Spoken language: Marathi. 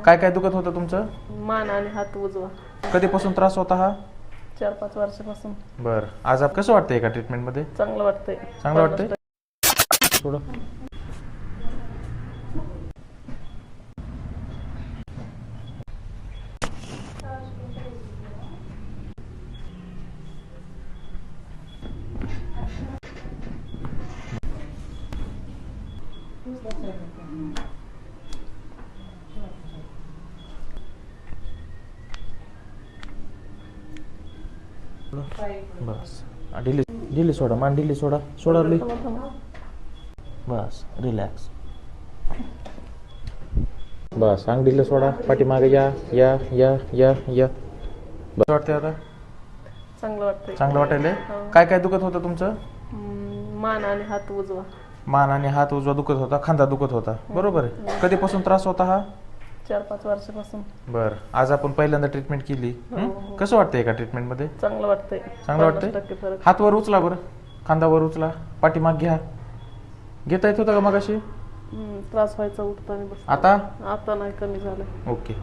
काय काय दुखत होतं तुमचं? मान आणि हात उजवा. कधीपासून त्रास होता हा? 4-5 वर्षापासून. बरं, आज आप कसं वाटतंय का ट्रीटमेंटमध्ये? चांगलं वाटतंय. चांगलं वाटतंय? थोडं बस. ढिली ढिली सोडा, मान ढिली सोडा, सोडा ढिली. बस, रिलॅक्स. बस, अंग ढिलं सोडा, पाठीमागे या या या या या. बस वाटतंय आता? चांगलं वाटतंय. चांगलं वाटायलंय? काय काय दुखत होतं तुमचं? मान आणि हात उजवा. मान आणि हात उजवा दुखत होता, खांदा दुखत होता, बरोबर आहे? कधीपासून त्रास होता हा? 4-5 वर्षापासून. बरं, आज आपण पहिल्यांदा ट्रीटमेंट केली. कसं वाटतंय का ट्रीटमेंटमध्ये? चांगलं वाटतंय. चांगलं वाटतंय? 50% फरक. हात वर उचला बरं, खांदा वर उचला, पाठीमाग घ्या. घेता येत होतं का मगाशी? त्रास व्हायचा उठताना बस. आता? आता नाही, कमी झालं. ओके.